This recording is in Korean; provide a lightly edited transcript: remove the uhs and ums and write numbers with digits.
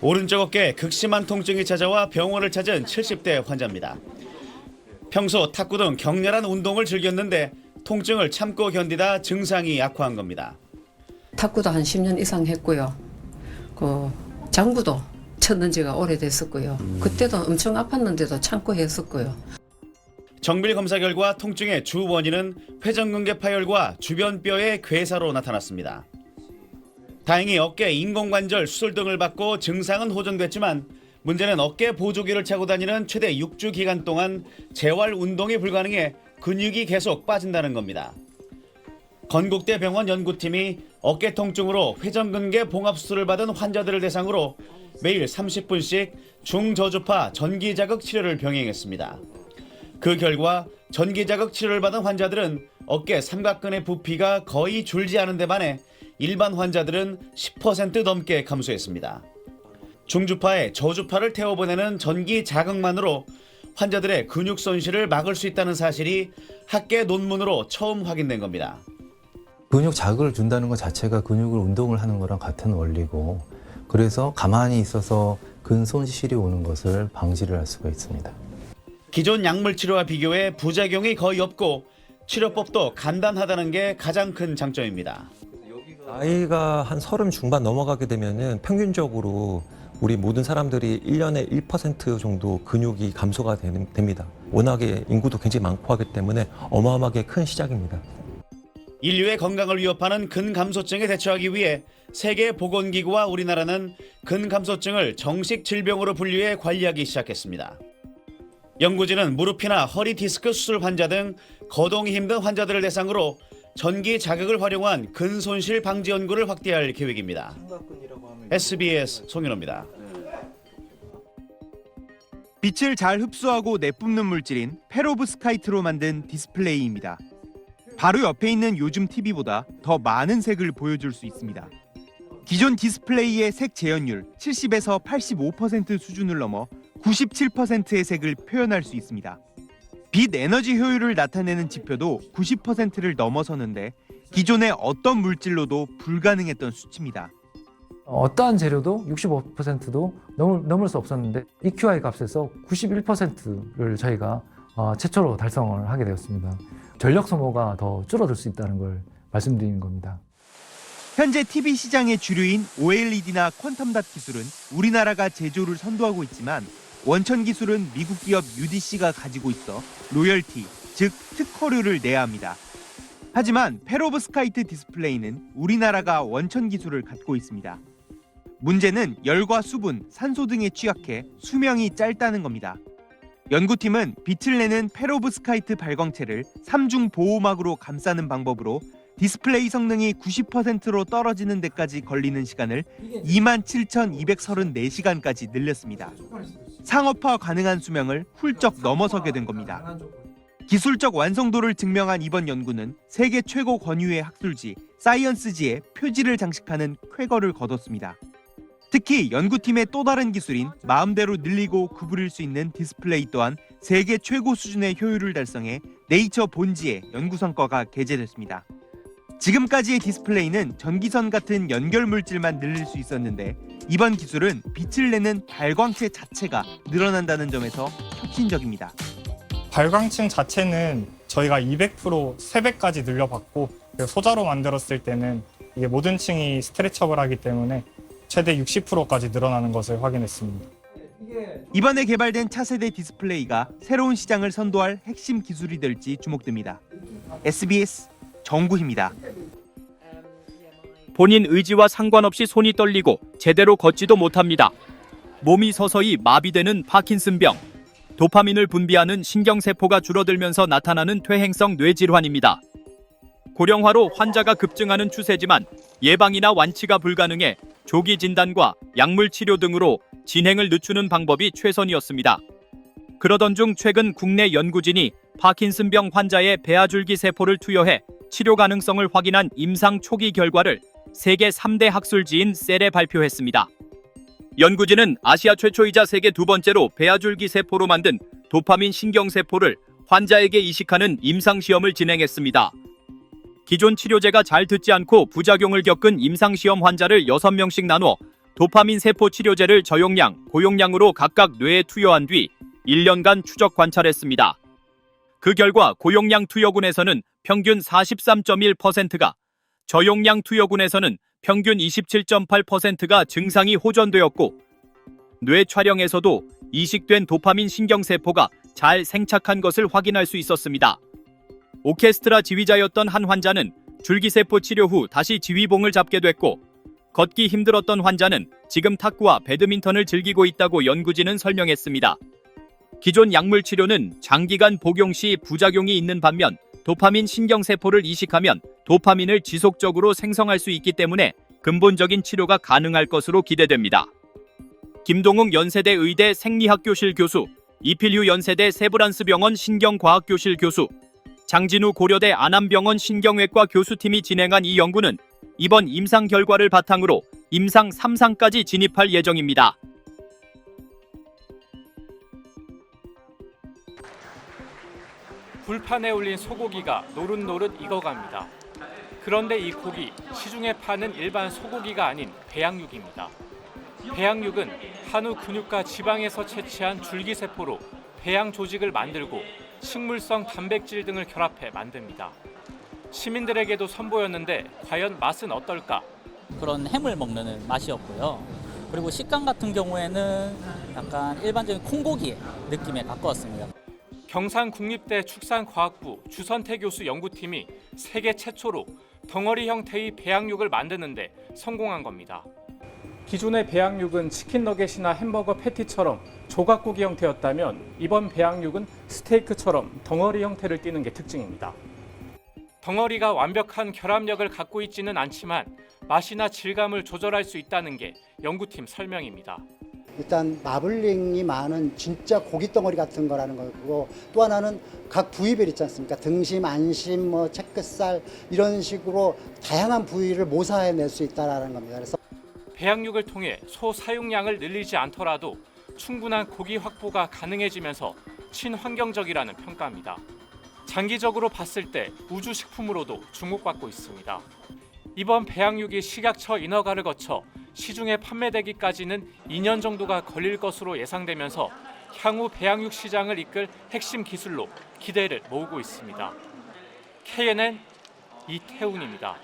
오른쪽 어깨에 극심한 통증이 찾아와 병원을 찾은 70대 환자입니다. 평소 탁구 등 격렬한 운동을 즐겼는데 통증을 참고 견디다 증상이 악화한 겁니다. 탁구도 한 10년 이상 했고요. 장구도 쳤는 지가 오래됐었고요. 그때도 엄청 아팠는데도 참고 했었고요. 정밀 검사 결과 통증의 주 원인은 회전근개 파열과 주변 뼈의 괴사로 나타났습니다. 다행히 어깨 인공관절 수술 등을 받고 증상은 호전됐지만 문제는 어깨 보조기를 차고 다니는 최대 6주 기간 동안 재활 운동이 불가능해 근육이 계속 빠진다는 겁니다. 건국대 병원 연구팀이 어깨 통증으로 회전근개 봉합수술을 받은 환자들을 대상으로 매일 30분씩 중저주파 전기자극 치료를 병행했습니다. 그 결과 전기자극 치료를 받은 환자들은 어깨 삼각근의 부피가 거의 줄지 않은 데 반해 일반 환자들은 10% 넘게 감소했습니다. 중주파에 저주파를 태워보내는 전기 자극만으로 환자들의 근육 손실을 막을 수 있다는 사실이 학계 논문으로 처음 확인된 겁니다. 근육 자극을 준다는 것 자체가 근육을 운동을 하는 거랑 같은 원리고, 그래서 가만히 있어서 근 손실이 오는 것을 방지를 할 수가 있습니다. 기존 약물 치료와 비교해 부작용이 거의 없고 치료법도 간단하다는 게 가장 큰 장점입니다. 나이가 한 30 중반 넘어가게 되면은 평균적으로 우리 모든 사람들이 1년에 1% 정도 근육이 감소가 됩니다. 워낙에 인구도 굉장히 많고 하기 때문에 어마어마하게 큰 시작입니다. 인류의 건강을 위협하는 근감소증에 대처하기 위해 세계보건기구와 우리나라는 근감소증을 정식 질병으로 분류해 관리하기 시작했습니다. 연구진은 무릎이나 허리 디스크 수술 환자 등 거동이 힘든 환자들을 대상으로 전기 자극을 활용한 근손실 방지 연구를 확대할 계획입니다. SBS 송윤호입니다. 빛을 잘 흡수하고 내뿜는 물질인 페로브스카이트로 만든 디스플레이입니다. 바로 옆에 있는 요즘 TV보다 더 많은 색을 보여줄 수 있습니다. 기존 디스플레이의 색 재현율 70에서 85% 수준을 넘어 97%의 색을 표현할 수 있습니다. 빛 에너지 효율을 나타내는 지표도 90%를 넘어서는데 기존의 어떤 물질로도 불가능했던 수치입니다. 어떠한 재료도 65%도 넘을 수 없었는데 EQI 값에서 91%를 저희가 최초로 달성을 하게 되었습니다. 전력 소모가 더 줄어들 수 있다는 걸 말씀드리는 겁니다. 현재 TV 시장의 주류인 OLED나 퀀텀닷 기술은 우리나라가 제조를 선도하고 있지만 원천 기술은 미국 기업 UDC가 가지고 있어 로열티, 즉 특허료를 내야 합니다. 하지만 페로브스카이트 디스플레이는 우리나라가 원천 기술을 갖고 있습니다. 문제는 열과 수분, 산소 등에 취약해 수명이 짧다는 겁니다. 연구팀은 빛을 내는 페로브스카이트 발광체를 3중 보호막으로 감싸는 방법으로 디스플레이 성능이 90%로 떨어지는 데까지 걸리는 시간을 27,234시간까지 늘렸습니다. 상업화 가능한 수명을 훌쩍 넘어서게 된 겁니다. 기술적 완성도를 증명한 이번 연구는 세계 최고 권위의 학술지 사이언스지에 표지를 장식하는 쾌거를 거뒀습니다. 특히 연구팀의 또 다른 기술인 마음대로 늘리고 구부릴 수 있는 디스플레이 또한 세계 최고 수준의 효율을 달성해 네이처 본지에 연구 성과가 게재됐습니다. 지금까지의 디스플레이는 전기선 같은 연결 물질만 늘릴 수 있었는데 이번 기술은 빛을 내는 발광체 자체가 늘어난다는 점에서 혁신적입니다. 발광층 자체는 저희가 200% 3배까지 늘려봤고 소자로 만들었을 때는 이게 모든 층이 스트레쳐블하기 때문에 최대 60%까지 늘어나는 것을 확인했습니다. 이번에 개발된 차세대 디스플레이가 새로운 시장을 선도할 핵심 기술이 될지 주목됩니다. SBS 정구희입니다. 본인 의지와 상관없이 손이 떨리고 제대로 걷지도 못합니다. 몸이 서서히 마비되는 파킨슨병. 도파민을 분비하는 신경세포가 줄어들면서 나타나는 퇴행성 뇌질환입니다. 고령화로 환자가 급증하는 추세지만 예방이나 완치가 불가능해 조기 진단과 약물 치료 등으로 진행을 늦추는 방법이 최선이었습니다. 그러던 중 최근 국내 연구진이 파킨슨병 환자의 배아줄기 세포를 투여해 치료 가능성을 확인한 임상 초기 결과를 세계 3대 학술지인 셀에 발표했습니다. 연구진은 아시아 최초이자 세계 두 번째로 배아줄기 세포로 만든 도파민 신경세포를 환자에게 이식하는 임상시험을 진행했습니다. 기존 치료제가 잘 듣지 않고 부작용을 겪은 임상시험 환자를 6명씩 나누어 도파민 세포 치료제를 저용량, 고용량으로 각각 뇌에 투여한 뒤 1년간 추적 관찰했습니다. 그 결과 고용량 투여군에서는 평균 43.1%가, 저용량 투여군에서는 평균 27.8%가 증상이 호전되었고, 뇌 촬영에서도 이식된 도파민 신경세포가 잘 생착한 것을 확인할 수 있었습니다. 오케스트라 지휘자였던 한 환자는 줄기세포 치료 후 다시 지휘봉을 잡게 됐고, 걷기 힘들었던 환자는 지금 탁구와 배드민턴을 즐기고 있다고 연구진은 설명했습니다. 기존 약물 치료는 장기간 복용 시 부작용이 있는 반면 도파민 신경세포를 이식하면 도파민을 지속적으로 생성할 수 있기 때문에 근본적인 치료가 가능할 것으로 기대됩니다. 김동욱 연세대 의대 생리학교실 교수, 이필휴 연세대 세브란스병원 신경과학교실 교수, 장진우 고려대 안암병원 신경외과 교수팀이 진행한 이 연구는 이번 임상 결과를 바탕으로 임상 3상까지 진입할 예정입니다. 불판에 올린 소고기가 노릇노릇 익어갑니다. 그런데 이 고기, 시중에 파는 일반 소고기가 아닌 배양육입니다. 배양육은 한우 근육과 지방에서 채취한 줄기세포로 배양 조직을 만들고 식물성 단백질 등을 결합해 만듭니다. 시민들에게도 선보였는데 과연 맛은 어떨까? 그런 햄을 먹는 맛이었고요. 그리고 식감 같은 경우에는 약간 일반적인 콩고기의 느낌에 가까웠습니다. 경상국립대 축산과학부 주선태 교수 연구팀이 세계 최초로 덩어리 형태의 배양육을 만드는데 성공한 겁니다. 기존의 배양육은 치킨 너겟이나 햄버거 패티처럼 조각고기 형태였다면 이번 배양육은 스테이크처럼 덩어리 형태를 띠는 게 특징입니다. 덩어리가 완벽한 결합력을 갖고 있지는 않지만 맛이나 질감을 조절할 수 있다는 게 연구팀 설명입니다. 일단 마블링이 많은 진짜 고기 덩어리 같은 거라는 거고, 또 하나는 각 부위별 있지 않습니까? 등심, 안심, 채끝살 이런 식으로 다양한 부위를 모사해낼 수 있다는 겁니다. 그래서 배양육을 통해 소 사용량을 늘리지 않더라도 충분한 고기 확보가 가능해지면서 친환경적이라는 평가입니다. 장기적으로 봤을 때 우주식품으로도 주목받고 있습니다. 이번 배양육이 식약처 인허가를 거쳐 시중에 판매되기까지는 2년 정도가 걸릴 것으로 예상되면서 향후 배양육 시장을 이끌 핵심 기술로 기대를 모으고 있습니다. KNN 이태훈입니다.